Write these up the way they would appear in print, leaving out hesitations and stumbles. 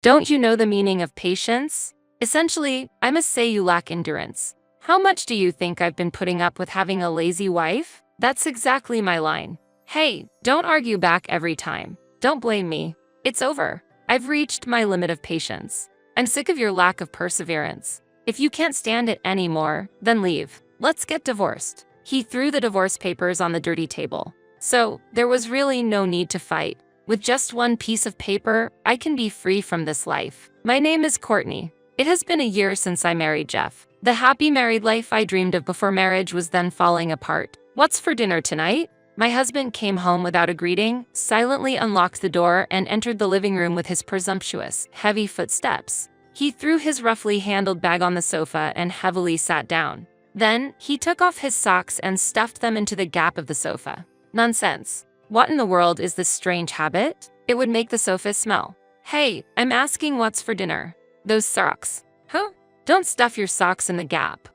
Don't you know the meaning of patience? Essentially, I must say you lack endurance. How much do you think I've been putting up with having a lazy wife? That's exactly my line. Hey, don't argue back every time. Don't blame me. It's over. I've reached my limit of patience. I'm sick of your lack of perseverance. If you can't stand it anymore, then leave. Let's get divorced. He threw the divorce papers on the dirty table. So, there was really no need to fight. With just one piece of paper, I can be free from this life. My name is Courtney. It has been a year since I married Jeff. The happy married life I dreamed of before marriage was then falling apart. What's for dinner tonight? My husband came home without a greeting, silently unlocked the door, and entered the living room with his presumptuous, heavy footsteps. He threw his roughly handled bag on the sofa and heavily sat down. Then, he took off his socks and stuffed them into the gap of the sofa. Nonsense. What in the world is this strange habit? It would make the sofa smell. Hey, I'm asking what's for dinner. Those socks. Huh? Don't stuff your socks in the gap.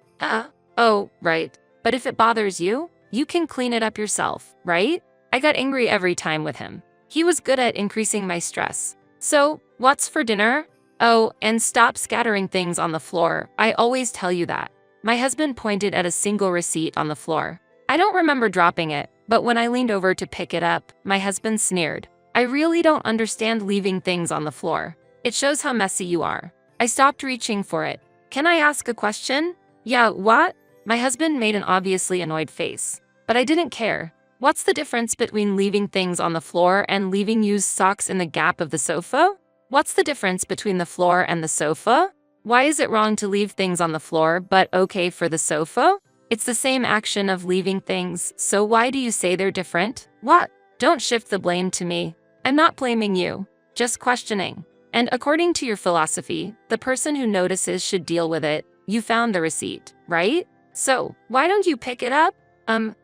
Oh, right. But if it bothers you, you can clean it up yourself, right? I got angry every time with him. He was good at increasing my stress. So, what's for dinner? Oh, and stop scattering things on the floor. I always tell you that. My husband pointed at a single receipt on the floor. I don't remember dropping it, but when I leaned over to pick it up, my husband sneered. I really don't understand leaving things on the floor. It shows how messy you are. I stopped reaching for it. Can I ask a question? Yeah, what? My husband made an obviously annoyed face. But I didn't care. What's the difference between leaving things on the floor and leaving used socks in the gap of the sofa? What's the difference between the floor and the sofa? Why is it wrong to leave things on the floor but okay for the sofa? It's the same action of leaving things, so why do you say they're different? What? Don't shift the blame to me. I'm not blaming you, just questioning. And according to your philosophy, the person who notices should deal with it. You found the receipt, right? So, why don't you pick it up?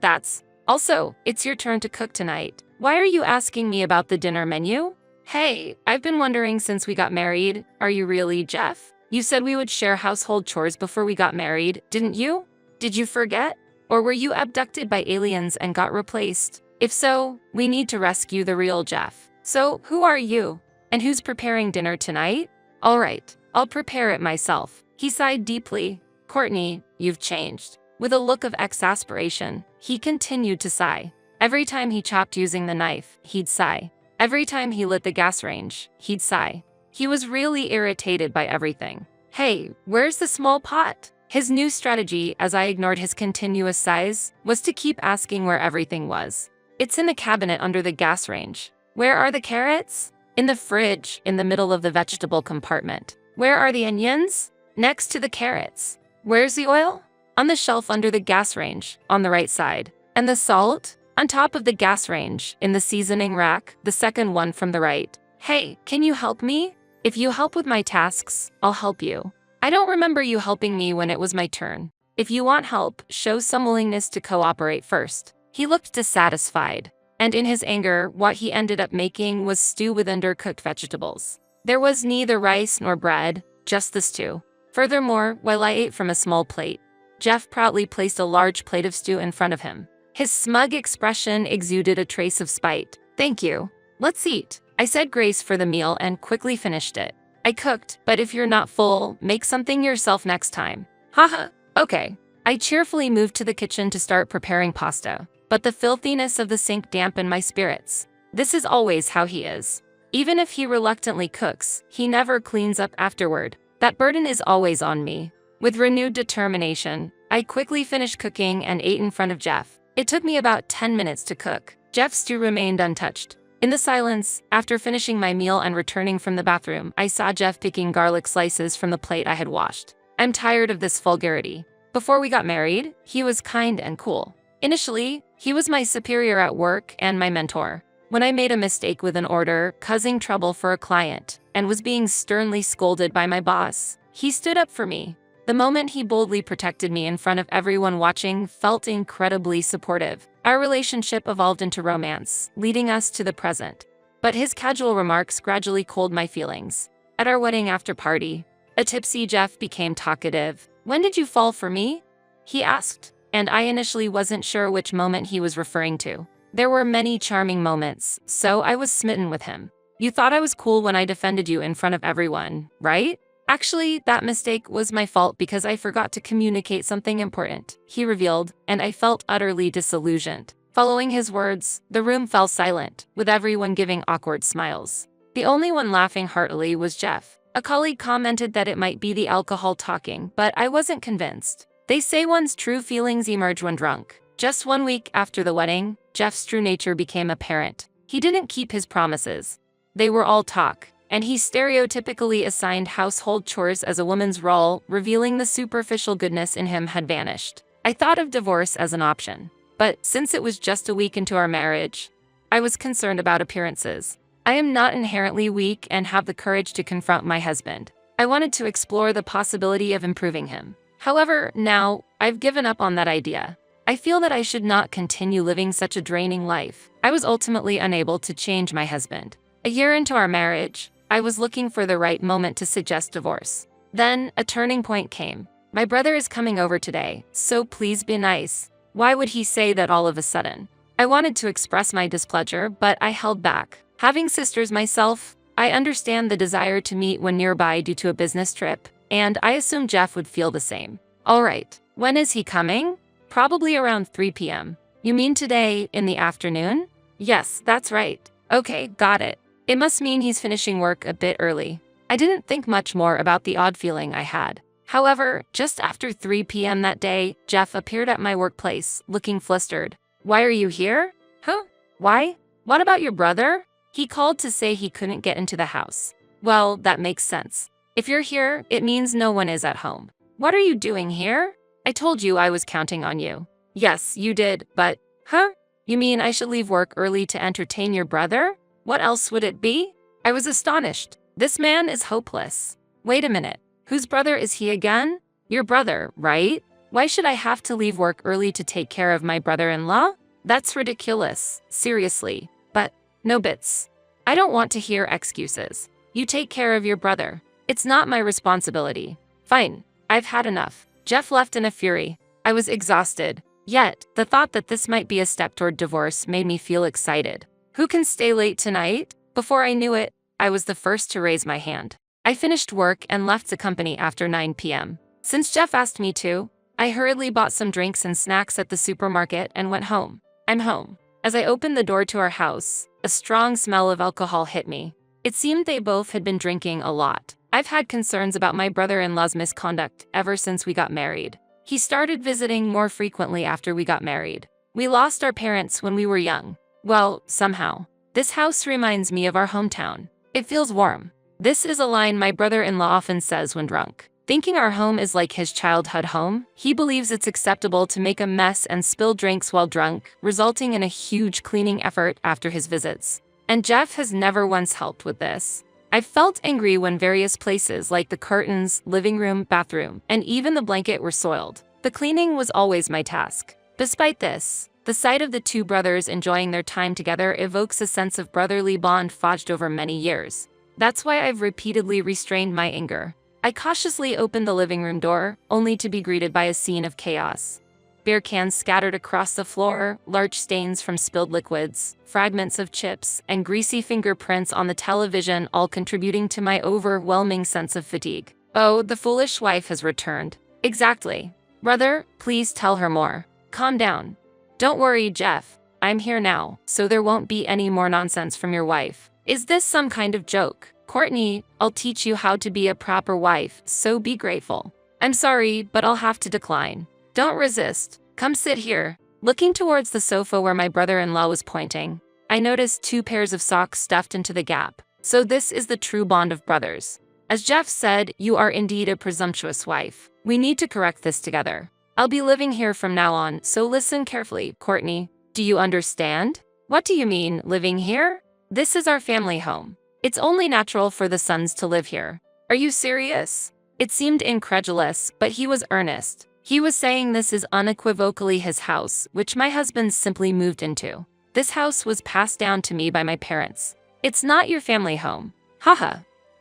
That's. Also, it's your turn to cook tonight. Why are you asking me about the dinner menu? Hey, I've been wondering since we got married, are you really Jeff? You said we would share household chores before we got married, didn't you? Did you forget? Or were you abducted by aliens and got replaced? If so, we need to rescue the real Jeff. So, who are you? And who's preparing dinner tonight? All right, I'll prepare it myself. He sighed deeply. Courtney, you've changed. With a look of exasperation, he continued to sigh. Every time he chopped using the knife, he'd sigh. Every time he lit the gas range, he'd sigh. He was really irritated by everything. Hey, where's the small pot? His new strategy, as I ignored his continuous sighs, was to keep asking where everything was. It's in the cabinet under the gas range. Where are the carrots? In the fridge, in the middle of the vegetable compartment. Where are the onions? Next to the carrots. Where's the oil? On the shelf under the gas range, on the right side. And the salt? On top of the gas range, in the seasoning rack, the second one from the right. Hey, can you help me? If you help with my tasks, I'll help you. I don't remember you helping me when it was my turn. If you want help, show some willingness to cooperate first. He looked dissatisfied, and in his anger, what he ended up making was stew with undercooked vegetables. There was neither rice nor bread, just the stew. Furthermore, while I ate from a small plate, Jeff proudly placed a large plate of stew in front of him. His smug expression exuded a trace of spite. Thank you. Let's eat. I said grace for the meal and quickly finished it. I cooked, but if you're not full, make something yourself next time. Haha, okay. I cheerfully moved to the kitchen to start preparing pasta, but the filthiness of the sink dampened my spirits. This is always how he is. Even if he reluctantly cooks, he never cleans up afterward. That burden is always on me. With renewed determination, I quickly finished cooking and ate in front of Jeff. It took me about 10 minutes to cook. Jeff's stew remained untouched. In the silence, after finishing my meal and returning from the bathroom, I saw Jeff picking garlic slices from the plate I had washed. I'm tired of this vulgarity. Before we got married, he was kind and cool. Initially, he was my superior at work and my mentor. When I made a mistake with an order, causing trouble for a client, and was being sternly scolded by my boss, he stood up for me. The moment he boldly protected me in front of everyone watching felt incredibly supportive. Our relationship evolved into romance, leading us to the present. But his casual remarks gradually cooled my feelings. At our wedding after party, a tipsy Jeff became talkative. When did you fall for me? He asked, and I initially wasn't sure which moment he was referring to. There were many charming moments, so I was smitten with him. You thought I was cool when I defended you in front of everyone, right? Actually, that mistake was my fault because I forgot to communicate something important, he revealed, and I felt utterly disillusioned. Following his words, the room fell silent, with everyone giving awkward smiles. The only one laughing heartily was Jeff. A colleague commented that it might be the alcohol talking, but I wasn't convinced. They say one's true feelings emerge when drunk. Just 1 week after the wedding, Jeff's true nature became apparent. He didn't keep his promises. They were all talk, and he stereotypically assigned household chores as a woman's role, revealing the superficial goodness in him had vanished. I thought of divorce as an option, but since it was just a week into our marriage, I was concerned about appearances. I am not inherently weak and have the courage to confront my husband. I wanted to explore the possibility of improving him. However, now, I've given up on that idea. I feel that I should not continue living such a draining life. I was ultimately unable to change my husband. A year into our marriage, I was looking for the right moment to suggest divorce. Then, a turning point came. My brother is coming over today, so please be nice. Why would he say that all of a sudden? I wanted to express my displeasure, but I held back. Having sisters myself, I understand the desire to meet when nearby due to a business trip, and I assume Jeff would feel the same. All right, when is he coming? Probably around 3 p.m. You mean today, in the afternoon? Yes, that's right. Okay, got it. It must mean he's finishing work a bit early. I didn't think much more about the odd feeling I had. However, just after 3 p.m. that day, Jeff appeared at my workplace, looking flustered. Why are you here? Huh? Why? What about your brother? He called to say he couldn't get into the house. Well, that makes sense. If you're here, it means no one is at home. What are you doing here? I told you I was counting on you. Yes, you did, but… Huh? You mean I should leave work early to entertain your brother? What else would it be? I was astonished. This man is hopeless. Wait a minute. Whose brother is he again? Your brother, right? Why should I have to leave work early to take care of my brother-in-law? That's ridiculous. Seriously. But, no bits. I don't want to hear excuses. You take care of your brother. It's not my responsibility. Fine. I've had enough. Jeff left in a fury. I was exhausted. Yet, the thought that this might be a step toward divorce made me feel excited. Who can stay late tonight? Before I knew it, I was the first to raise my hand. I finished work and left the company after 9 p.m. Since Jeff asked me to, I hurriedly bought some drinks and snacks at the supermarket and went home. I'm home. As I opened the door to our house, a strong smell of alcohol hit me. It seemed they both had been drinking a lot. I've had concerns about my brother-in-law's misconduct ever since we got married. He started visiting more frequently after we got married. We lost our parents when we were young. Well, somehow. This house reminds me of our hometown. It feels warm. This is a line my brother-in-law often says when drunk. Thinking our home is like his childhood home, he believes it's acceptable to make a mess and spill drinks while drunk, resulting in a huge cleaning effort after his visits. And Jeff has never once helped with this. I felt angry when various places like the curtains, living room, bathroom, and even the blanket were soiled. The cleaning was always my task. Despite this, the sight of the two brothers enjoying their time together evokes a sense of brotherly bond forged over many years. That's why I've repeatedly restrained my anger. I cautiously opened the living room door, only to be greeted by a scene of chaos. Beer cans scattered across the floor, large stains from spilled liquids, fragments of chips, and greasy fingerprints on the television, all contributing to my overwhelming sense of fatigue. Oh, the foolish wife has returned. Exactly. Brother, please tell her more. Calm down. Don't worry, Jeff. I'm here now, so there won't be any more nonsense from your wife. Is this some kind of joke? Courtney, I'll teach you how to be a proper wife, so be grateful. I'm sorry, but I'll have to decline. Don't resist. Come sit here. Looking towards the sofa where my brother-in-law was pointing, I noticed 2 pairs of socks stuffed into the gap. So this is the true bond of brothers. As Jeff said, you are indeed a presumptuous wife. We need to correct this together. I'll be living here from now on, so listen carefully, Courtney. Do you understand? What do you mean, living here? This is our family home. It's only natural for the sons to live here. Are you serious? It seemed incredulous, but he was earnest. He was saying this is unequivocally his house, which my husband simply moved into. This house was passed down to me by my parents. It's not your family home. Haha.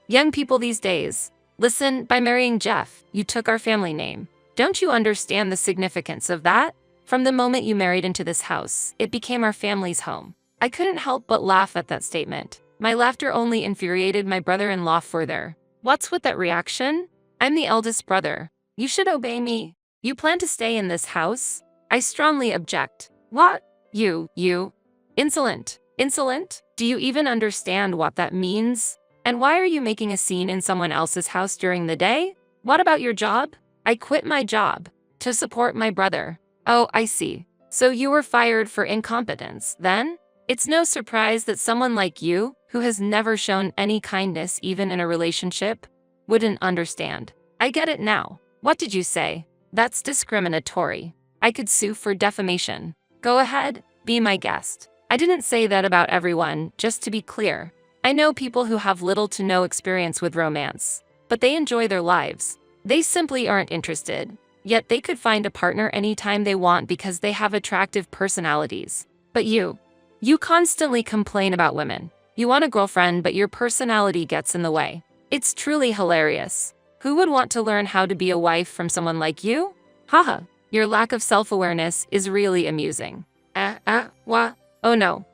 Young people these days. Listen, by marrying Jeff, you took our family name. Don't you understand the significance of that? From the moment you married into this house, it became our family's home. I couldn't help but laugh at that statement. My laughter only infuriated my brother-in-law further. What's with that reaction? I'm the eldest brother. You should obey me. You plan to stay in this house? I strongly object. What? You. Insolent. Insolent? Do you even understand what that means? And why are you making a scene in someone else's house during the day? What about your job? I quit my job to support my brother. Oh, I see. So you were fired for incompetence, then? It's no surprise that someone like you, who has never shown any kindness even in a relationship, wouldn't understand. I get it now. What did you say? That's discriminatory. I could sue for defamation. Go ahead, be my guest. I didn't say that about everyone, just to be clear. I know people who have little to no experience with romance, but they enjoy their lives. They simply aren't interested. Yet they could find a partner anytime they want because they have attractive personalities. But you constantly complain about women. You want a girlfriend, but your personality gets in the way. It's truly hilarious. Who would want to learn how to be a wife from someone like you? Haha, your lack of self-awareness is really amusing. What? Oh no.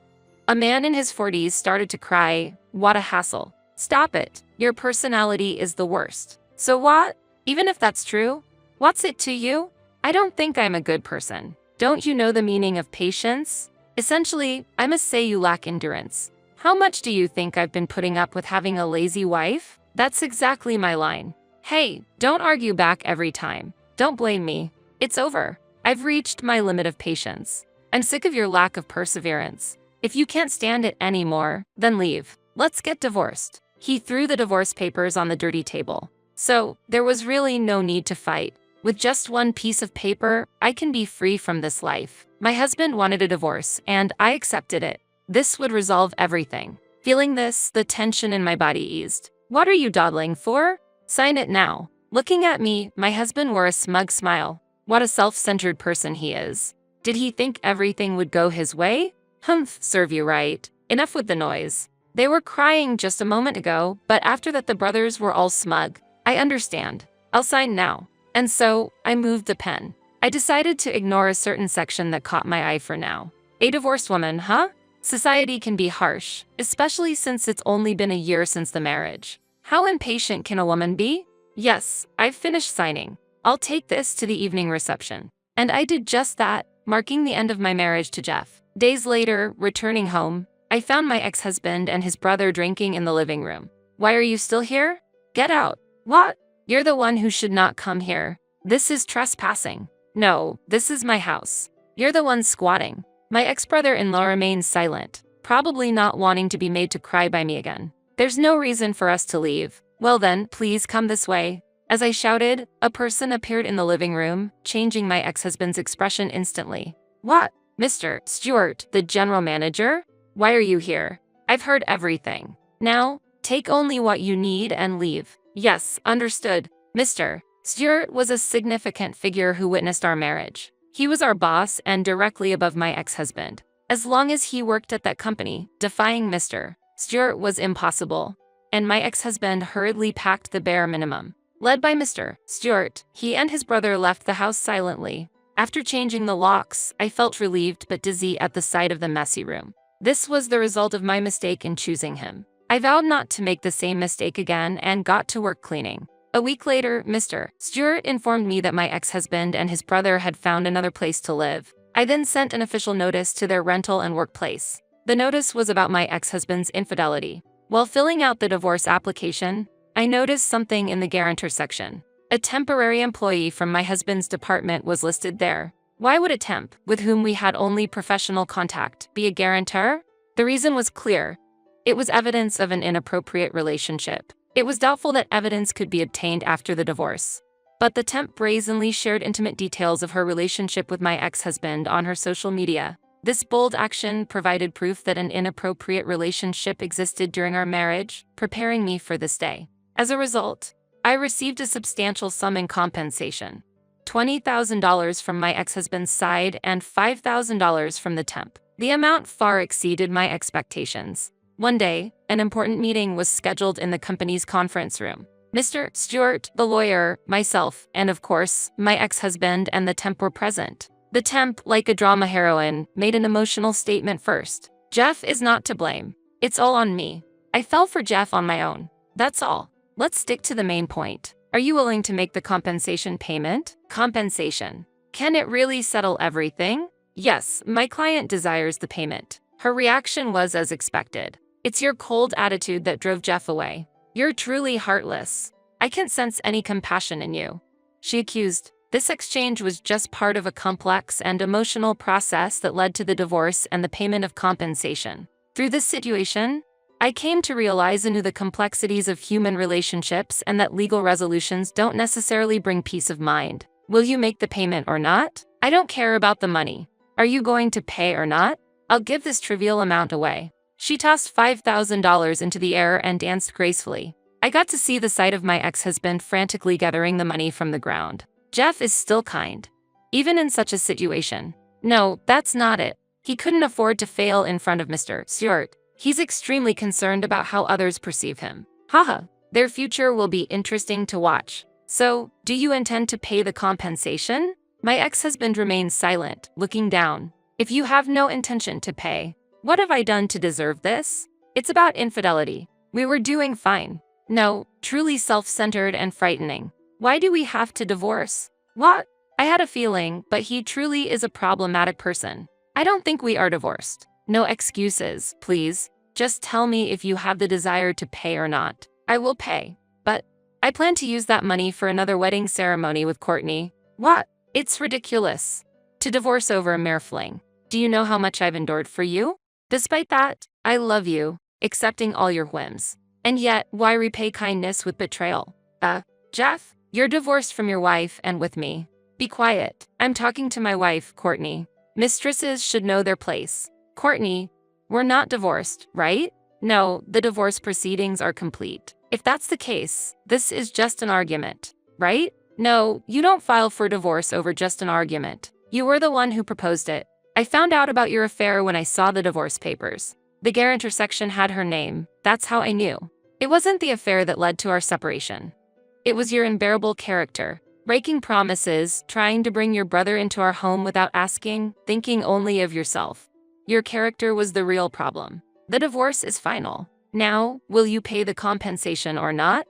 A man in his 40s started to cry. What a hassle. Stop it. Your personality is the worst. So what? Even if that's true, what's it to you? I don't think I'm a good person. Don't you know the meaning of patience? Essentially, I must say you lack endurance. How much do you think I've been putting up with having a lazy wife? That's exactly my line. Hey, don't argue back every time. Don't blame me. It's over. I've reached my limit of patience. I'm sick of your lack of perseverance. If you can't stand it anymore, then leave. Let's get divorced. He threw the divorce papers on the dirty table. So, there was really no need to fight. With just one piece of paper, I can be free from this life. My husband wanted a divorce, and I accepted it. This would resolve everything. Feeling this, the tension in my body eased. What are you dawdling for? Sign it now. Looking at me, my husband wore a smug smile. What a self-centered person he is. Did he think everything would go his way? Humph, serve you right. Enough with the noise. They were crying just a moment ago, but after that the brothers were all smug. I understand. I'll sign now. And so, I moved the pen. I decided to ignore a certain section that caught my eye for now. A divorced woman, huh? Society can be harsh, especially since it's only been a year since the marriage. How impatient can a woman be? Yes, I've finished signing. I'll take this to the evening reception. And I did just that, marking the end of my marriage to Jeff. Days later, returning home, I found my ex-husband and his brother drinking in the living room. Why are you still here? Get out. What? You're the one who should not come here. This is trespassing. No, this is my house. You're the one squatting. My ex-brother-in-law remains silent, probably not wanting to be made to cry by me again. There's no reason for us to leave. Well then, please come this way. As I shouted, a person appeared in the living room, changing my ex-husband's expression instantly. What? Mr. Stewart, the general manager? Why are you here? I've heard everything. Now, take only what you need and leave. Yes, understood. Mr. Stewart was a significant figure who witnessed our marriage. He was our boss and directly above my ex-husband. As long as he worked at that company, defying Mr. Stewart was impossible. And my ex-husband hurriedly packed the bare minimum. Led by Mr. Stewart, he and his brother left the house silently. After changing the locks, I felt relieved but dizzy at the sight of the messy room. This was the result of my mistake in choosing him. I vowed not to make the same mistake again and got to work cleaning. A week later, Mr. Stewart informed me that my ex-husband and his brother had found another place to live. I then sent an official notice to their rental and workplace. The notice was about my ex-husband's infidelity. While filling out the divorce application, I noticed something in the guarantor section. A temporary employee from my husband's department was listed there. Why would a temp, with whom we had only professional contact, be a guarantor? The reason was clear. It was evidence of an inappropriate relationship. It was doubtful that evidence could be obtained after the divorce. But the temp brazenly shared intimate details of her relationship with my ex-husband on her social media. This bold action provided proof that an inappropriate relationship existed during our marriage, preparing me for this day. As a result, I received a substantial sum in compensation. $20,000 from my ex-husband's side and $5,000 from the temp. The amount far exceeded my expectations. One day, an important meeting was scheduled in the company's conference room. Mr. Stewart, the lawyer, myself, and of course, my ex-husband and the temp were present. The temp, like a drama heroine, made an emotional statement first. Jeff is not to blame. It's all on me. I fell for Jeff on my own. That's all. Let's stick to the main point. Are you willing to make the compensation payment? Compensation. Can it really settle everything? Yes, my client desires the payment. Her reaction was as expected. It's your cold attitude that drove Jeff away. You're truly heartless. I can't sense any compassion in you. She accused. This exchange was just part of a complex and emotional process that led to the divorce and the payment of compensation. Through this situation, I came to realize anew the complexities of human relationships and that legal resolutions don't necessarily bring peace of mind. Will you make the payment or not? I don't care about the money. Are you going to pay or not? I'll give this trivial amount away. She tossed $5,000 into the air and danced gracefully. I got to see the sight of my ex-husband frantically gathering the money from the ground. Jeff is still kind, even in such a situation. No, that's not it. He couldn't afford to fail in front of Mr. Stewart. He's extremely concerned about how others perceive him. Haha, their future will be interesting to watch. So, do you intend to pay the compensation? My ex-husband remained silent, looking down. If you have no intention to pay, what have I done to deserve this? It's about infidelity. We were doing fine. No, truly self-centered and frightening. Why do we have to divorce? What? I had a feeling, but he truly is a problematic person. I don't think we are divorced. No excuses, please. Just tell me if you have the desire to pay or not. I will pay. But I plan to use that money for another wedding ceremony with Courtney. What? It's ridiculous. To divorce over a mere fling. Do you know how much I've endured for you? Despite that, I love you, accepting all your whims. And yet, why repay kindness with betrayal? Jeff, you're divorced from your wife and with me. Be quiet. I'm talking to my wife, Courtney. Mistresses should know their place. Courtney, we're not divorced, right? No, the divorce proceedings are complete. If that's the case, this is just an argument, right? No, you don't file for divorce over just an argument. You were the one who proposed it. I found out about your affair when I saw the divorce papers. The guarantor section had her name. That's how I knew. It wasn't the affair that led to our separation. It was your unbearable character, breaking promises, trying to bring your brother into our home without asking, thinking only of yourself. Your character was the real problem. The divorce is final. Now, will you pay the compensation or not?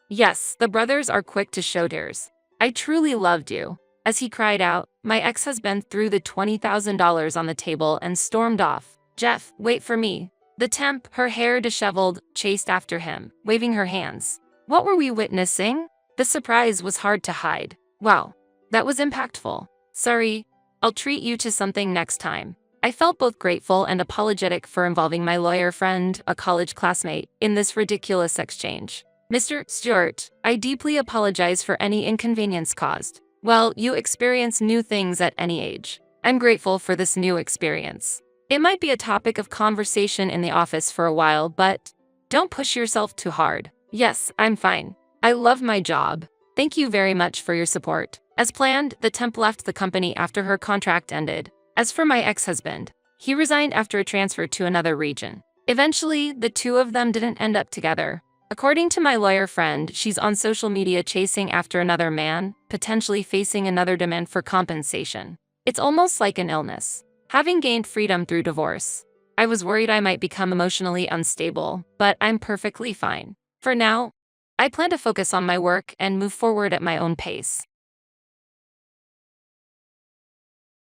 Yes, the brothers are quick to show theirs. I truly loved you. As he cried out, my ex-husband threw the $20,000 on the table and stormed off. Jeff, wait for me. The temp, her hair disheveled, chased after him, waving her hands. What were we witnessing? The surprise was hard to hide. Wow, that was impactful. Sorry, I'll treat you to something next time. I felt both grateful and apologetic for involving my lawyer friend, a college classmate, in this ridiculous exchange. Mr. Stewart, I deeply apologize for any inconvenience caused. Well, you experience new things at any age. I'm grateful for this new experience. It might be a topic of conversation in the office for a while, but don't push yourself too hard. Yes, I'm fine. I love my job. Thank you very much for your support. As planned, the temp left the company after her contract ended. As for my ex-husband, he resigned after a transfer to another region. Eventually, the two of them didn't end up together. According to my lawyer friend, she's on social media chasing after another man, potentially facing another demand for compensation. It's almost like an illness. Having gained freedom through divorce, I was worried I might become emotionally unstable, but I'm perfectly fine. For now, I plan to focus on my work and move forward at my own pace.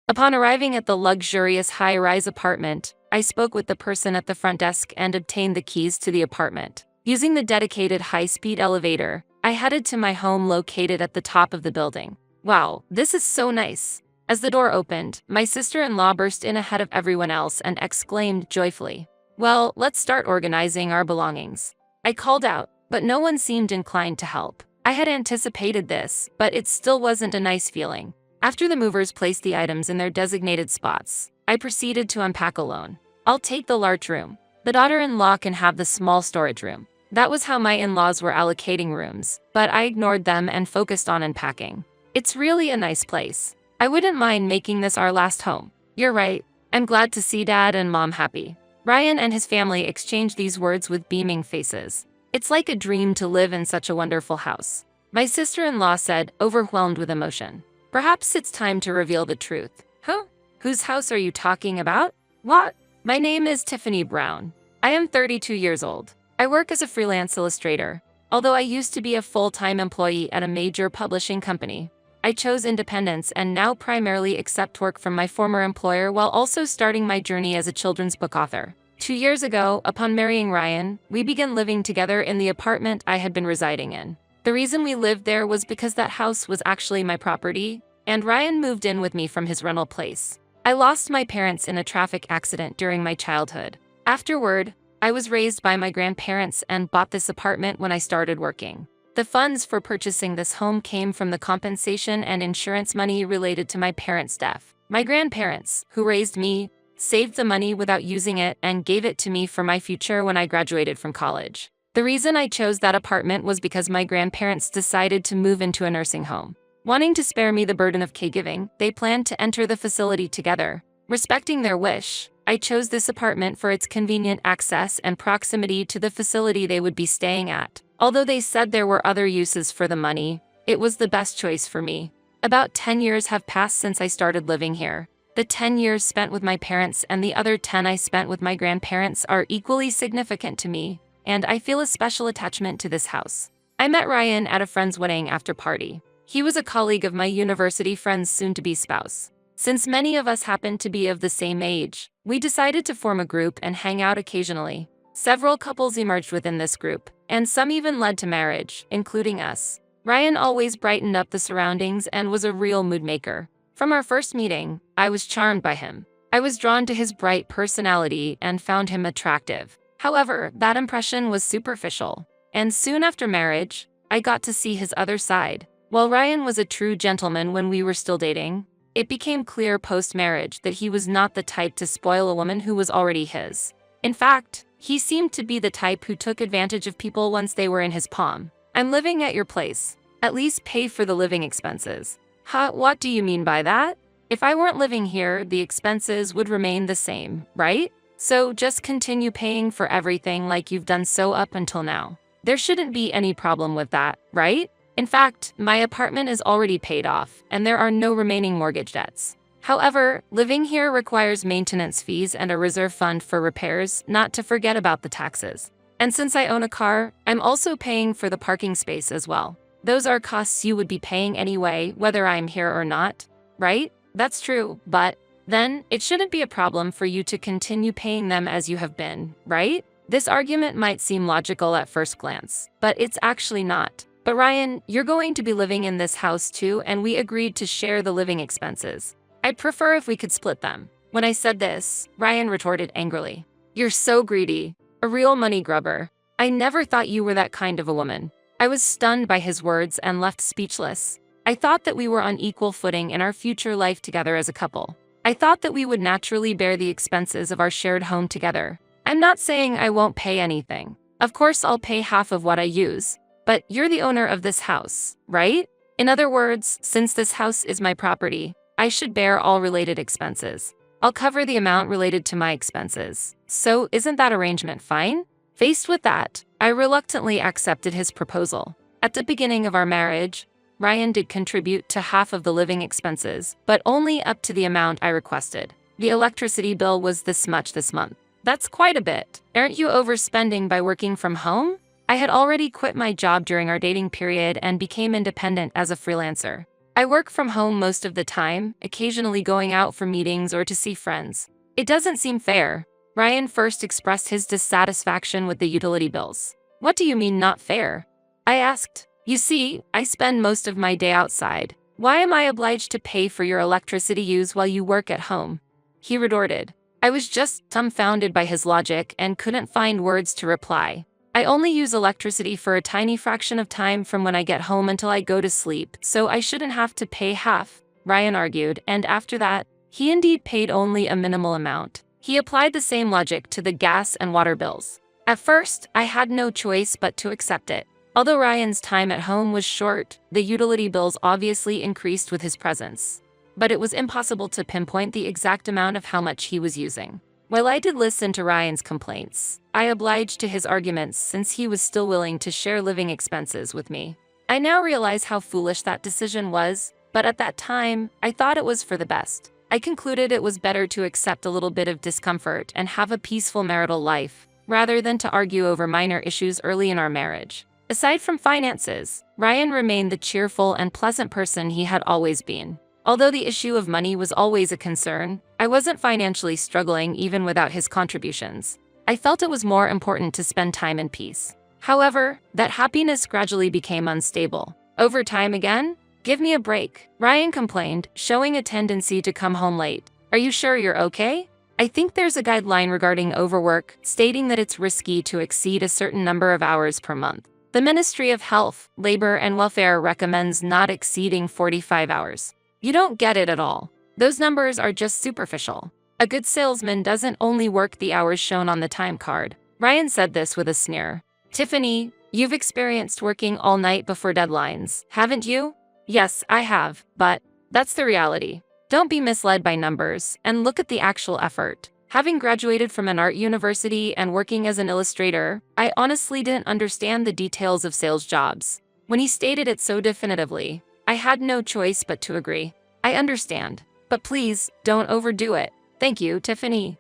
Upon arriving at the luxurious high-rise apartment, I spoke with the person at the front desk and obtained the keys to the apartment. Using the dedicated high-speed elevator, I headed to my home located at the top of the building. Wow, this is so nice. As the door opened, my sister-in-law burst in ahead of everyone else and exclaimed joyfully, "Well, let's start organizing our belongings." I called out, but no one seemed inclined to help. I had anticipated this, but it still wasn't a nice feeling. After the movers placed the items in their designated spots, I proceeded to unpack alone. I'll take the large room. The daughter-in-law can have the small storage room. That was how my in-laws were allocating rooms, but I ignored them and focused on unpacking. It's really a nice place. I wouldn't mind making this our last home. You're right. I'm glad to see Dad and Mom happy. Ryan and his family exchanged these words with beaming faces. It's like a dream to live in such a wonderful house. My sister-in-law said, overwhelmed with emotion. Perhaps it's time to reveal the truth. Huh? Whose house are you talking about? What? My name is Tiffany Brown. I am 32 years old. I work as a freelance illustrator. Although I used to be a full-time employee at a major publishing company, I chose independence and now primarily accept work from my former employer while also starting my journey as a children's book author. 2 years ago, upon marrying Ryan, we began living together in the apartment I had been residing in. The reason we lived there was because that house was actually my property, and Ryan moved in with me from his rental place. I lost my parents in a traffic accident during my childhood. Afterward, I was raised by my grandparents and bought this apartment when I started working. The funds for purchasing this home came from the compensation and insurance money related to my parents' death. My grandparents, who raised me, saved the money without using it and gave it to me for my future when I graduated from college. The reason I chose that apartment was because my grandparents decided to move into a nursing home. Wanting to spare me the burden of caregiving, they planned to enter the facility together. Respecting their wish, I chose this apartment for its convenient access and proximity to the facility they would be staying at. Although they said there were other uses for the money, it was the best choice for me. About 10 years have passed since I started living here. The 10 years spent with my parents and the other 10 I spent with my grandparents are equally significant to me, and I feel a special attachment to this house. I met Ryan at a friend's wedding after party. He was a colleague of my university friend's soon-to-be spouse. Since many of us happened to be of the same age, we decided to form a group and hang out occasionally. Several couples emerged within this group, and some even led to marriage, including us. Ryan always brightened up the surroundings and was a real mood maker. From our first meeting, I was charmed by him. I was drawn to his bright personality and found him attractive. However, that impression was superficial, and soon after marriage, I got to see his other side. While Ryan was a true gentleman when we were still dating, it became clear post-marriage that he was not the type to spoil a woman who was already his. In fact, he seemed to be the type who took advantage of people once they were in his palm. I'm living at your place. At least pay for the living expenses. Huh, what do you mean by that? If I weren't living here, the expenses would remain the same, right? So just continue paying for everything like you've done so up until now. There shouldn't be any problem with that, right? In fact, my apartment is already paid off, and there are no remaining mortgage debts. However, living here requires maintenance fees and a reserve fund for repairs, not to forget about the taxes. And since I own a car, I'm also paying for the parking space as well. Those are costs you would be paying anyway, whether I'm here or not, right? That's true, but then it shouldn't be a problem for you to continue paying them as you have been, right? This argument might seem logical at first glance, but it's actually not. But Ryan, you're going to be living in this house too, and we agreed to share the living expenses. I'd prefer if we could split them. When I said this, Ryan retorted angrily. You're so greedy. A real money grubber. I never thought you were that kind of a woman. I was stunned by his words and left speechless. I thought that we were on equal footing in our future life together as a couple. I thought that we would naturally bear the expenses of our shared home together. I'm not saying I won't pay anything. Of course, I'll pay half of what I use. But you're the owner of this house, right? In other words, since this house is my property, I should bear all related expenses. I'll cover the amount related to my expenses. So isn't that arrangement fine? Faced with that, I reluctantly accepted his proposal. At the beginning of our marriage, Ryan did contribute to half of the living expenses, but only up to the amount I requested. The electricity bill was this much this month. That's quite a bit. Aren't you overspending by working from home? I had already quit my job during our dating period and became independent as a freelancer. I work from home most of the time, occasionally going out for meetings or to see friends. It doesn't seem fair. Ryan first expressed his dissatisfaction with the utility bills. What do you mean not fair? I asked. You see, I spend most of my day outside. Why am I obliged to pay for your electricity use while you work at home? He retorted. I was just dumbfounded by his logic and couldn't find words to reply. I only use electricity for a tiny fraction of time from when I get home until I go to sleep, so I shouldn't have to pay half, Ryan argued, and after that, he indeed paid only a minimal amount. He applied the same logic to the gas and water bills. At first, I had no choice but to accept it. Although Ryan's time at home was short, the utility bills obviously increased with his presence. But it was impossible to pinpoint the exact amount of how much he was using. While I did listen to Ryan's complaints, I obliged to his arguments since he was still willing to share living expenses with me. I now realize how foolish that decision was, but at that time, I thought it was for the best. I concluded it was better to accept a little bit of discomfort and have a peaceful marital life, rather than to argue over minor issues early in our marriage. Aside from finances, Ryan remained the cheerful and pleasant person he had always been. Although the issue of money was always a concern, I wasn't financially struggling even without his contributions. I felt it was more important to spend time in peace. However, that happiness gradually became unstable. Over time again? Give me a break, Ryan complained, showing a tendency to come home late. Are you sure you're okay? I think there's a guideline regarding overwork, stating that it's risky to exceed a certain number of hours per month. The Ministry of Health, Labor and Welfare recommends not exceeding 45 hours. You don't get it at all. Those numbers are just superficial. A good salesman doesn't only work the hours shown on the time card. Ryan said this with a sneer. Tiffany, you've experienced working all night before deadlines, haven't you? Yes, I have, but that's the reality. Don't be misled by numbers, and look at the actual effort. Having graduated from an art university and working as an illustrator, I honestly didn't understand the details of sales jobs. When he stated it so definitively, I had no choice but to agree. I understand, but please, don't overdo it. Thank you, Tiffany.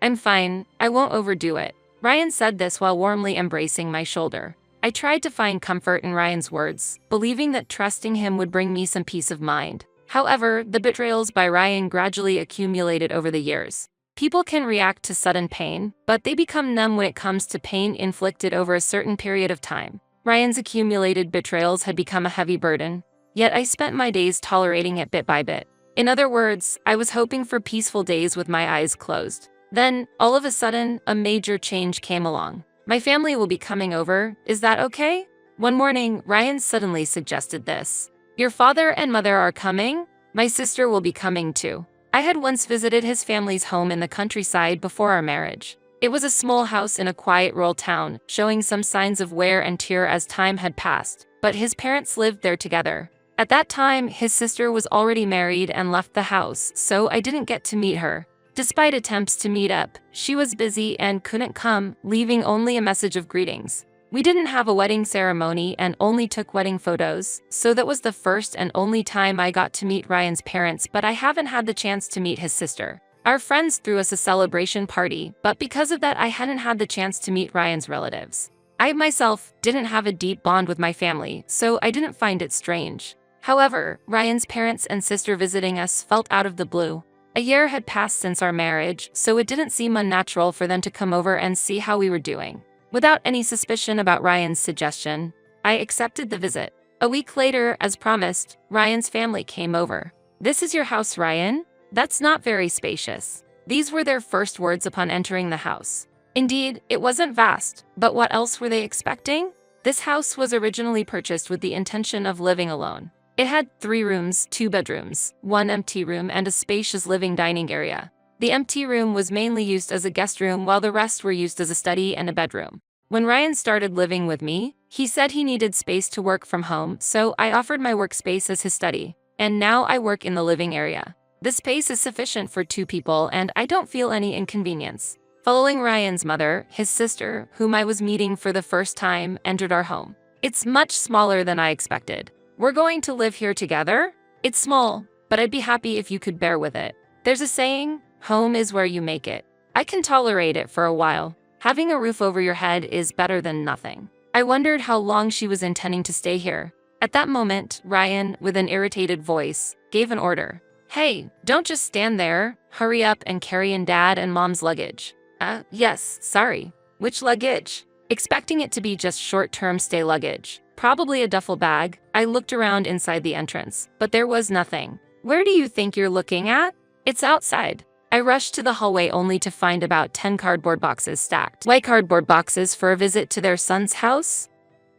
I'm fine, I won't overdo it. Ryan said this while warmly embracing my shoulder. I tried to find comfort in Ryan's words, believing that trusting him would bring me some peace of mind. However, the betrayals by Ryan gradually accumulated over the years. People can react to sudden pain, but they become numb when it comes to pain inflicted over a certain period of time. Ryan's accumulated betrayals had become a heavy burden, yet I spent my days tolerating it bit by bit. In other words, I was hoping for peaceful days with my eyes closed. Then, all of a sudden, a major change came along. My family will be coming over, is that okay? One morning, Ryan suddenly suggested this. Your father and mother are coming? My sister will be coming too. I had once visited his family's home in the countryside before our marriage. It was a small house in a quiet rural town, showing some signs of wear and tear as time had passed, but his parents lived there together. At that time, his sister was already married and left the house, so I didn't get to meet her. Despite attempts to meet up, she was busy and couldn't come, leaving only a message of greetings. We didn't have a wedding ceremony and only took wedding photos, so that was the first and only time I got to meet Ryan's parents, but I haven't had the chance to meet his sister. Our friends threw us a celebration party, but because of that I hadn't had the chance to meet Ryan's relatives. I myself didn't have a deep bond with my family, so I didn't find it strange. However, Ryan's parents and sister visiting us felt out of the blue. A year had passed since our marriage, so it didn't seem unnatural for them to come over and see how we were doing. Without any suspicion about Ryan's suggestion, I accepted the visit. A week later, as promised, Ryan's family came over. This is your house, Ryan? That's not very spacious. These were their first words upon entering the house. Indeed, it wasn't vast, but what else were they expecting? This house was originally purchased with the intention of living alone. It had 3 rooms, 2 bedrooms, 1 empty room, and a spacious living dining area. The empty room was mainly used as a guest room while the rest were used as a study and a bedroom. When Ryan started living with me, he said he needed space to work from home, so I offered my workspace as his study, and now I work in the living area. The space is sufficient for 2 people and I don't feel any inconvenience. Following Ryan's mother, his sister, whom I was meeting for the first time, entered our home. It's much smaller than I expected. We're going to live here together? It's small, but I'd be happy if you could bear with it. There's a saying, home is where you make it. I can tolerate it for a while. Having a roof over your head is better than nothing. I wondered how long she was intending to stay here. At that moment, Ryan, with an irritated voice, gave an order. Hey, don't just stand there. Hurry up and carry in Dad and Mom's luggage. Yes, sorry. Which luggage? Expecting it to be just short-term stay luggage. Probably a duffel bag. I looked around inside the entrance, but there was nothing. Where do you think you're looking at? It's outside. I rushed to the hallway only to find about 10 cardboard boxes stacked. Why cardboard boxes for a visit to their son's house?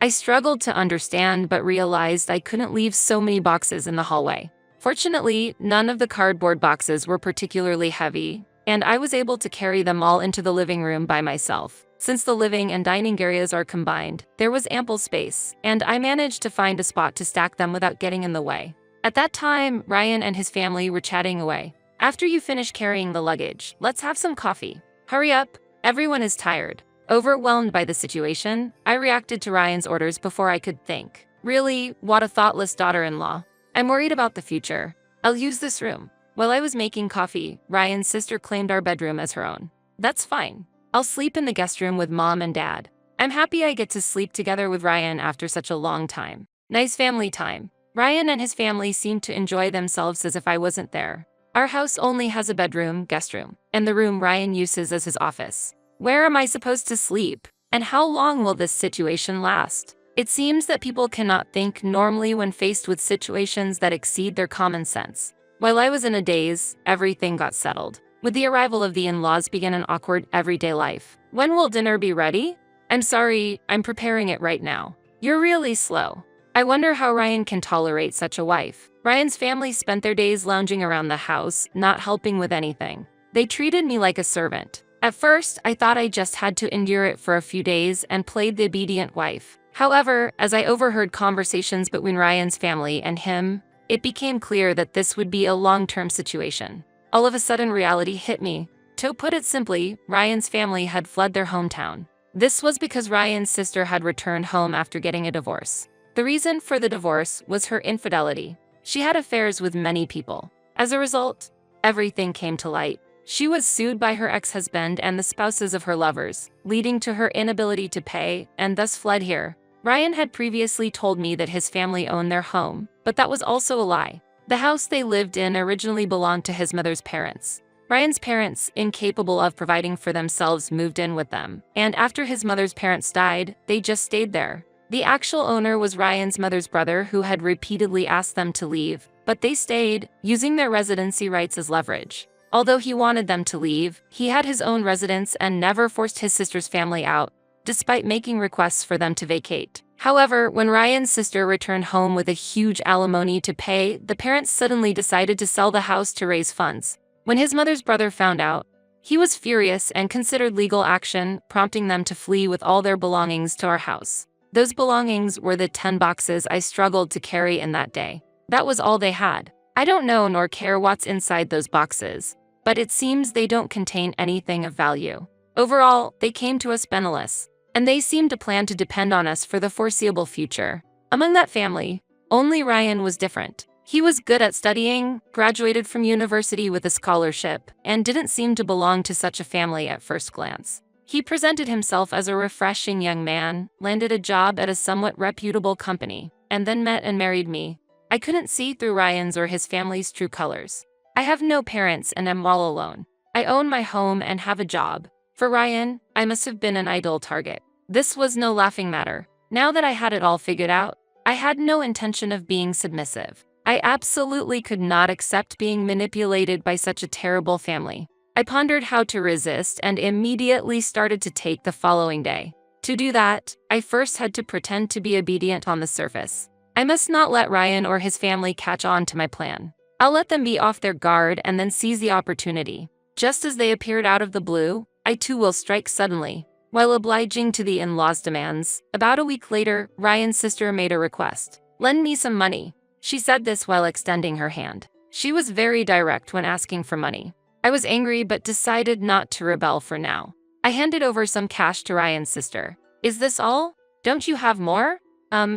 I struggled to understand but realized I couldn't leave so many boxes in the hallway. Fortunately, none of the cardboard boxes were particularly heavy, and I was able to carry them all into the living room by myself. Since the living and dining areas are combined, there was ample space, and I managed to find a spot to stack them without getting in the way. At that time, Ryan and his family were chatting away. After you finish carrying the luggage, let's have some coffee. Hurry up, everyone is tired. Overwhelmed by the situation, I reacted to Ryan's orders before I could think. Really, what a thoughtless daughter-in-law. I'm worried about the future. I'll use this room. While I was making coffee, Ryan's sister claimed our bedroom as her own. That's fine. I'll sleep in the guest room with mom and dad. I'm happy I get to sleep together with Ryan after such a long time. Nice family time. Ryan and his family seem to enjoy themselves as if I wasn't there. Our house only has a bedroom, guest room, and the room Ryan uses as his office. Where am I supposed to sleep? And how long will this situation last? It seems that people cannot think normally when faced with situations that exceed their common sense. While I was in a daze, everything got settled. With the arrival of the in-laws began an awkward everyday life. When will dinner be ready? I'm sorry, I'm preparing it right now. You're really slow. I wonder how Ryan can tolerate such a wife. Ryan's family spent their days lounging around the house, not helping with anything. They treated me like a servant. At first, I thought I just had to endure it for a few days and played the obedient wife. However, as I overheard conversations between Ryan's family and him, it became clear that this would be a long-term situation. All of a sudden, reality hit me. To put it simply, Ryan's family had fled their hometown. This was because Ryan's sister had returned home after getting a divorce. The reason for the divorce was her infidelity. She had affairs with many people. As a result, everything came to light. She was sued by her ex-husband and the spouses of her lovers, leading to her inability to pay, and thus fled here. Ryan had previously told me that his family owned their home, but that was also a lie. The house they lived in originally belonged to his mother's parents. Ryan's parents, incapable of providing for themselves, moved in with them, and after his mother's parents died, they just stayed there. The actual owner was Ryan's mother's brother, who had repeatedly asked them to leave, but they stayed, using their residency rights as leverage. Although he wanted them to leave, he had his own residence and never forced his sister's family out, despite making requests for them to vacate. However, when Ryan's sister returned home with a huge alimony to pay, the parents suddenly decided to sell the house to raise funds. When his mother's brother found out, he was furious and considered legal action, prompting them to flee with all their belongings to our house. Those belongings were the 10 boxes I struggled to carry in that day. That was all they had. I don't know nor care what's inside those boxes, but it seems they don't contain anything of value. Overall, they came to us penniless, and they seemed to plan to depend on us for the foreseeable future. Among that family, only Ryan was different. He was good at studying, graduated from university with a scholarship, and didn't seem to belong to such a family at first glance. He presented himself as a refreshing young man, landed a job at a somewhat reputable company, and then met and married me. I couldn't see through Ryan's or his family's true colors. I have no parents and am all alone. I own my home and have a job. For Ryan, I must have been an ideal target. This was no laughing matter. Now that I had it all figured out, I had no intention of being submissive. I absolutely could not accept being manipulated by such a terrible family. I pondered how to resist and immediately started to take the following day. To do that, I first had to pretend to be obedient on the surface. I must not let Ryan or his family catch on to my plan. I'll let them be off their guard and then seize the opportunity. Just as they appeared out of the blue, I too will strike suddenly. While obliging to the in-laws' demands, about a week later, Ryan's sister made a request. "Lend me some money." She said this while extending her hand. She was very direct when asking for money. I was angry but decided not to rebel for now. I handed over some cash to Ryan's sister. "Is this all? Don't you have more?"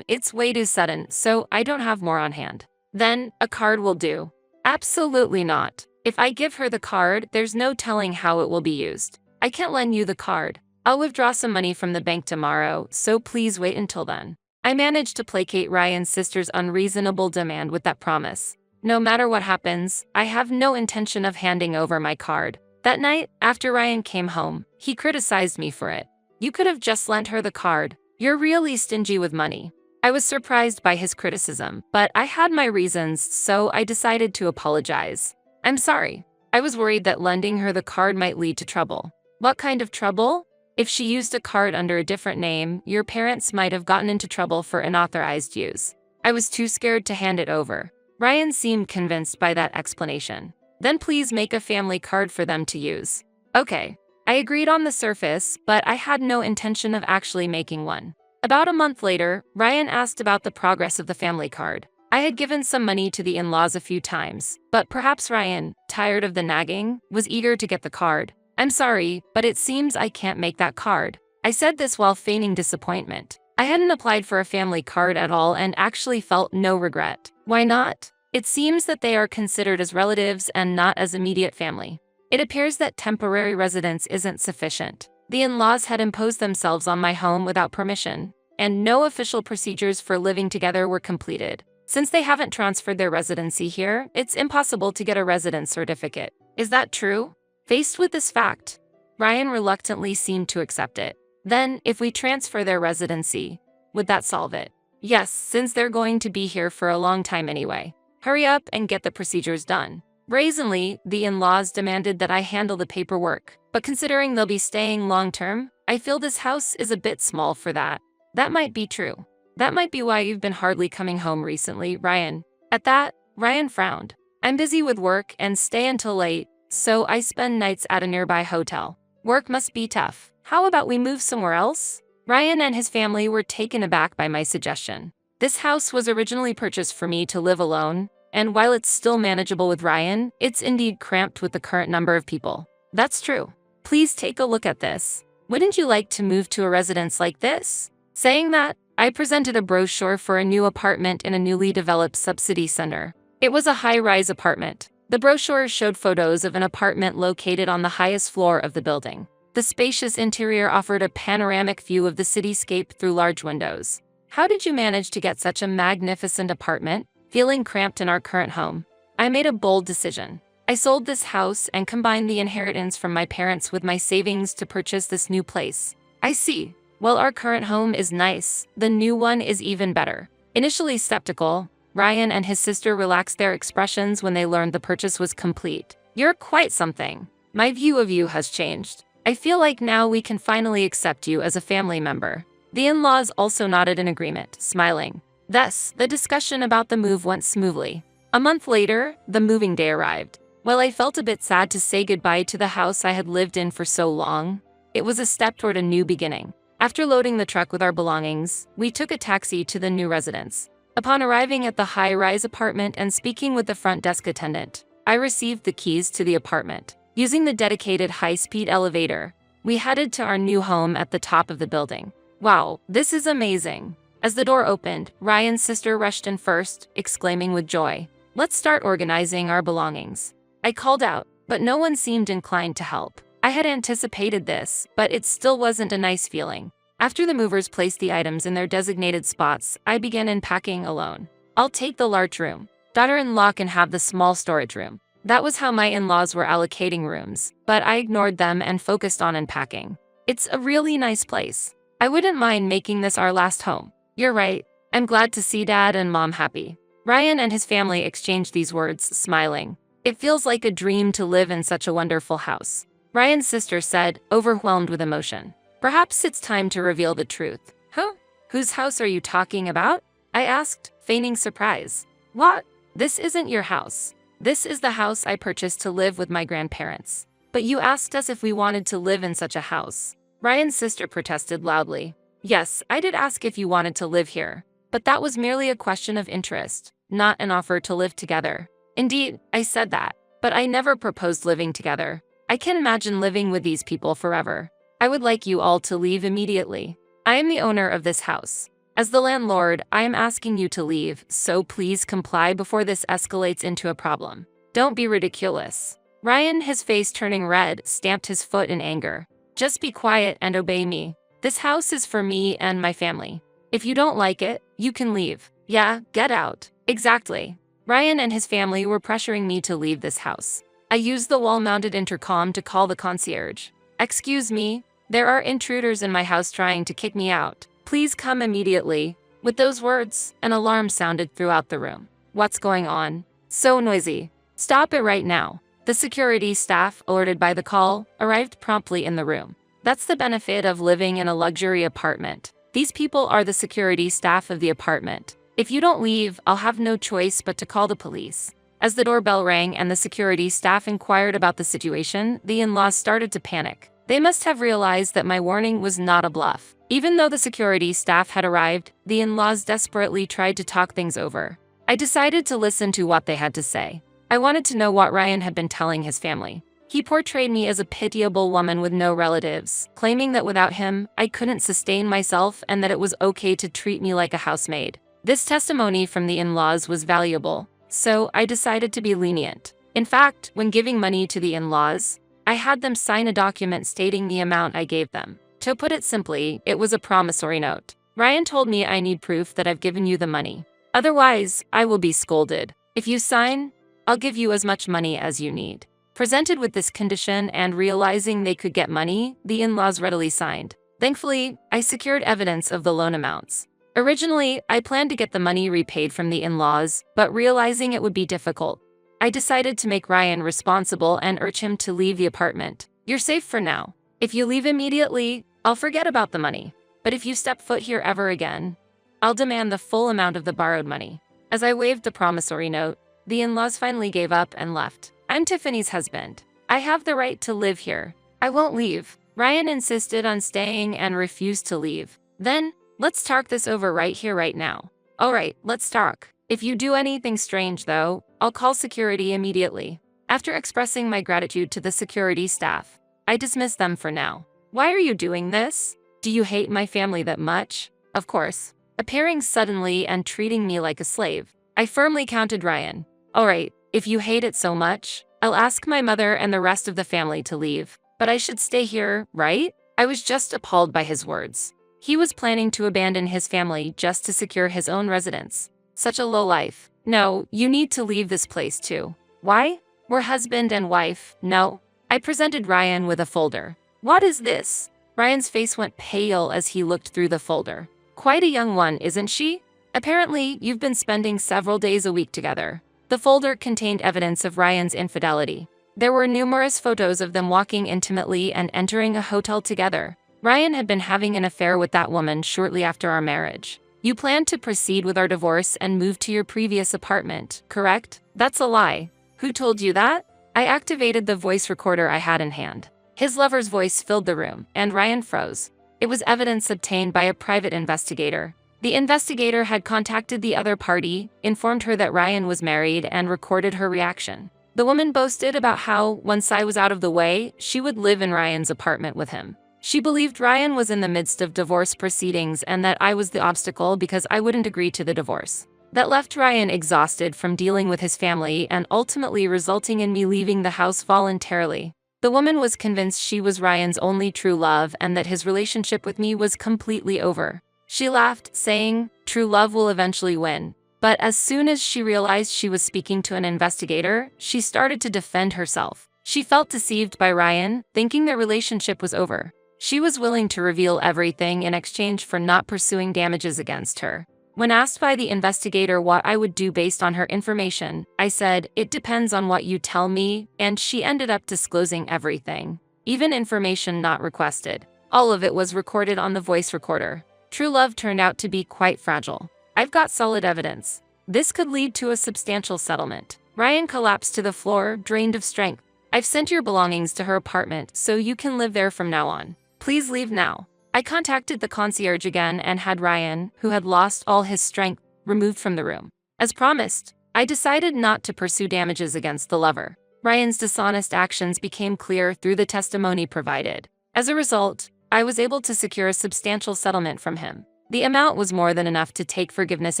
It's way too sudden, so I don't have more on hand." "Then, a card will do." "Absolutely not. If I give her the card, there's no telling how it will be used. I can't lend you the card. I'll withdraw some money from the bank tomorrow, so please wait until then." I managed to placate Ryan's sister's unreasonable demand with that promise. No matter what happens, I have no intention of handing over my card. That night, after Ryan came home, he criticized me for it. "You could have just lent her the card. You're really stingy with money." I was surprised by his criticism, but I had my reasons, so I decided to apologize. "I'm sorry. I was worried that lending her the card might lead to trouble." "What kind of trouble?" "If she used a card under a different name, your parents might have gotten into trouble for unauthorized use." I was too scared to hand it over. Ryan seemed convinced by that explanation. "Then please make a family card for them to use." Okay. I agreed on the surface, but I had no intention of actually making one. About a month later, Ryan asked about the progress of the family card. I had given some money to the in-laws a few times, but perhaps Ryan, tired of the nagging, was eager to get the card. "I'm sorry, but it seems I can't make that card." I said this while feigning disappointment. I hadn't applied for a family card at all and actually felt no regret. Why not? It seems that they are considered as relatives and not as immediate family. It appears that temporary residence isn't sufficient. The in-laws had imposed themselves on my home without permission, and no official procedures for living together were completed. Since they haven't transferred their residency here, it's impossible to get a residence certificate. Is that true? Faced with this fact, Ryan reluctantly seemed to accept it. Then, if we transfer their residency, would that solve it? Yes, since they're going to be here for a long time anyway. Hurry up and get the procedures done. Brazenly, the in-laws demanded that I handle the paperwork, but considering they'll be staying long-term, I feel this house is a bit small for that. That might be true. That might be why you've been hardly coming home recently, Ryan. At that, Ryan frowned. I'm busy with work and stay until late, so I spend nights at a nearby hotel. Work must be tough. How about we move somewhere else? Ryan and his family were taken aback by my suggestion. This house was originally purchased for me to live alone, and while it's still manageable with Ryan, it's indeed cramped with the current number of people. That's true. Please take a look at this. Wouldn't you like to move to a residence like this? Saying that, I presented a brochure for a new apartment in a newly developed subsidy center. It was a high-rise apartment. The brochure showed photos of an apartment located on the highest floor of the building. The spacious interior offered a panoramic view of the cityscape through large windows. How did you manage to get such a magnificent apartment? Feeling cramped in our current home, I made a bold decision. I sold this house and combined the inheritance from my parents with my savings to purchase this new place. I see. While our current home is nice, the new one is even better. Initially skeptical, Ryan and his sister relaxed their expressions when they learned the purchase was complete. You're quite something. My view of you has changed. I feel like now we can finally accept you as a family member. The in-laws also nodded in agreement, smiling. Thus, the discussion about the move went smoothly. A month later, the moving day arrived. While I felt a bit sad to say goodbye to the house I had lived in for so long, it was a step toward a new beginning. After loading the truck with our belongings, we took a taxi to the new residence. Upon arriving at the high-rise apartment and speaking with the front desk attendant, I received the keys to the apartment. Using the dedicated high-speed elevator, we headed to our new home at the top of the building. Wow, this is amazing. As the door opened, Ryan's sister rushed in first, exclaiming with joy, "Let's start organizing our belongings." I called out, but no one seemed inclined to help. I had anticipated this, but it still wasn't a nice feeling. After the movers placed the items in their designated spots, I began unpacking alone. I'll take the large room. Daughter-in-law can have the small storage room. That was how my in-laws were allocating rooms, but I ignored them and focused on unpacking. It's a really nice place. I wouldn't mind making this our last home. You're right. I'm glad to see Dad and Mom happy. Ryan and his family exchanged these words, smiling. It feels like a dream to live in such a wonderful house. Ryan's sister said, overwhelmed with emotion. Perhaps it's time to reveal the truth. Huh? Whose house are you talking about? I asked, feigning surprise. What? This isn't your house. This is the house I purchased to live with my grandparents. But you asked us if we wanted to live in such a house. Ryan's sister protested loudly. Yes, I did ask if you wanted to live here, but that was merely a question of interest, not an offer to live together. Indeed, I said that, but I never proposed living together. I can't imagine living with these people forever. I would like you all to leave immediately. I am the owner of this house. As the landlord, I am asking you to leave, so please comply before this escalates into a problem. Don't be ridiculous. Ryan, his face turning red, stamped his foot in anger. Just be quiet and obey me. This house is for me and my family. If you don't like it, you can leave. Yeah, get out. Exactly. Ryan and his family were pressuring me to leave this house. I used the wall-mounted intercom to call the concierge. Excuse me, there are intruders in my house trying to kick me out. Please come immediately. With those words, an alarm sounded throughout the room. What's going on? So noisy. Stop it right now. The security staff, alerted by the call, arrived promptly in the room. That's the benefit of living in a luxury apartment. These people are the security staff of the apartment. If you don't leave, I'll have no choice but to call the police. As the doorbell rang and the security staff inquired about the situation, the in-laws started to panic. They must have realized that my warning was not a bluff. Even though the security staff had arrived, the in-laws desperately tried to talk things over. I decided to listen to what they had to say. I wanted to know what Ryan had been telling his family. He portrayed me as a pitiable woman with no relatives, claiming that without him, I couldn't sustain myself and that it was okay to treat me like a housemaid. This testimony from the in-laws was valuable, so I decided to be lenient. In fact, when giving money to the in-laws, I had them sign a document stating the amount I gave them. To put it simply, it was a promissory note. Ryan told me I need proof that I've given you the money. Otherwise, I will be scolded. If you sign, I'll give you as much money as you need. Presented with this condition and realizing they could get money, the in-laws readily signed. Thankfully, I secured evidence of the loan amounts. Originally, I planned to get the money repaid from the in-laws, but realizing it would be difficult, I decided to make Ryan responsible and urge him to leave the apartment. You're safe for now. If you leave immediately, I'll forget about the money. But if you step foot here ever again, I'll demand the full amount of the borrowed money. As I waved the promissory note, the in-laws finally gave up and left. I'm Tiffany's husband. I have the right to live here. I won't leave. Ryan insisted on staying and refused to leave. Then, let's talk this over right here right now. Alright, let's talk. If you do anything strange though, I'll call security immediately. After expressing my gratitude to the security staff, I dismissed them for now. Why are you doing this? Do you hate my family that much? Of course. Appearing suddenly and treating me like a slave, I firmly countered Ryan. Alright, if you hate it so much, I'll ask my mother and the rest of the family to leave. But I should stay here, right? I was just appalled by his words. He was planning to abandon his family just to secure his own residence. Such a low life. No, you need to leave this place too. Why? We're husband and wife. No. I presented Ryan with a folder. What is this? Ryan's face went pale as he looked through the folder. Quite a young one, isn't she? Apparently, you've been spending several days a week together. The folder contained evidence of Ryan's infidelity. There were numerous photos of them walking intimately and entering a hotel together. Ryan had been having an affair with that woman shortly after our marriage. You planned to proceed with our divorce and move to your previous apartment, correct? That's a lie. Who told you that? I activated the voice recorder I had in hand. His lover's voice filled the room, and Ryan froze. It was evidence obtained by a private investigator. The investigator had contacted the other party, informed her that Ryan was married, and recorded her reaction. The woman boasted about how, once I was out of the way, she would live in Ryan's apartment with him. She believed Ryan was in the midst of divorce proceedings and that I was the obstacle because I wouldn't agree to the divorce. That left Ryan exhausted from dealing with his family and ultimately resulting in me leaving the house voluntarily. The woman was convinced she was Ryan's only true love and that his relationship with me was completely over. She laughed, saying, "True love will eventually win." But as soon as she realized she was speaking to an investigator, she started to defend herself. She felt deceived by Ryan, thinking their relationship was over. She was willing to reveal everything in exchange for not pursuing damages against her. When asked by the investigator what I would do based on her information, I said, "It depends on what you tell me," and she ended up disclosing everything, even information not requested. All of it was recorded on the voice recorder. True love turned out to be quite fragile. I've got solid evidence. This could lead to a substantial settlement. Ryan collapsed to the floor, drained of strength. I've sent your belongings to her apartment, so you can live there from now on. Please leave now. I contacted the concierge again and had Ryan, who had lost all his strength, removed from the room. As promised, I decided not to pursue damages against the lover. Ryan's dishonest actions became clear through the testimony provided. As a result, I was able to secure a substantial settlement from him. The amount was more than enough to take forgiveness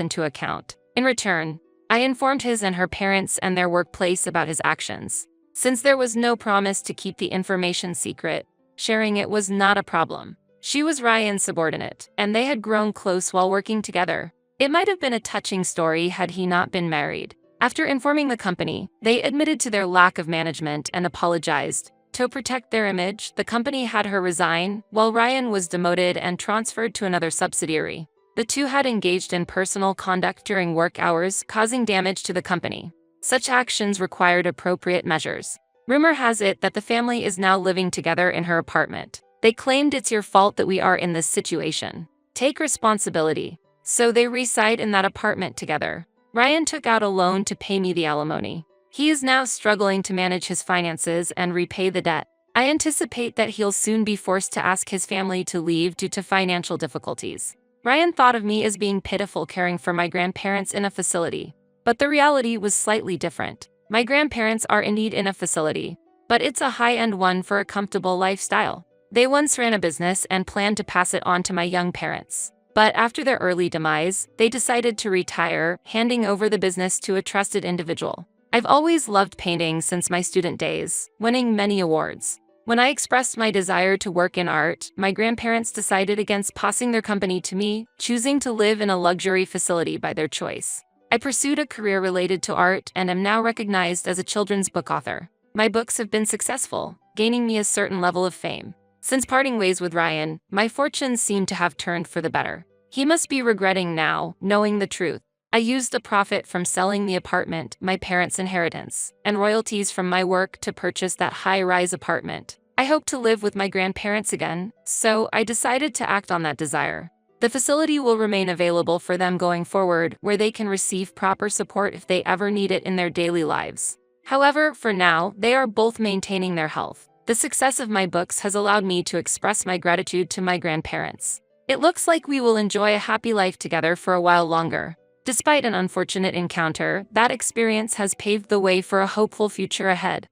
into account. In return, I informed his and her parents and their workplace about his actions. Since there was no promise to keep the information secret, sharing it was not a problem. She was Ryan's subordinate, and they had grown close while working together. It might have been a touching story had he not been married. After informing the company, they admitted to their lack of management and apologized. To protect their image, the company had her resign, while Ryan was demoted and transferred to another subsidiary. The two had engaged in personal conduct during work hours, causing damage to the company. Such actions required appropriate measures. Rumor has it that the family is now living together in her apartment. They claimed it's your fault that we are in this situation. Take responsibility. So they reside in that apartment together. Ryan took out a loan to pay me the alimony. He is now struggling to manage his finances and repay the debt. I anticipate that he'll soon be forced to ask his family to leave due to financial difficulties. Ryan thought of me as being pitiful caring for my grandparents in a facility. But the reality was slightly different. My grandparents are indeed in a facility, but it's a high-end one for a comfortable lifestyle. They once ran a business and planned to pass it on to my young parents. But after their early demise, they decided to retire, handing over the business to a trusted individual. I've always loved painting since my student days, winning many awards. When I expressed my desire to work in art, my grandparents decided against passing their company to me, choosing to live in a luxury facility by their choice. I pursued a career related to art and am now recognized as a children's book author. My books have been successful, gaining me a certain level of fame. Since parting ways with Ryan, my fortunes seem to have turned for the better. He must be regretting now, knowing the truth. I used the profit from selling the apartment, my parents' inheritance, and royalties from my work to purchase that high-rise apartment. I hope to live with my grandparents again, so I decided to act on that desire. The facility will remain available for them going forward, where they can receive proper support if they ever need it in their daily lives. However, for now, they are both maintaining their health. The success of my books has allowed me to express my gratitude to my grandparents. It looks like we will enjoy a happy life together for a while longer. Despite an unfortunate encounter, that experience has paved the way for a hopeful future ahead.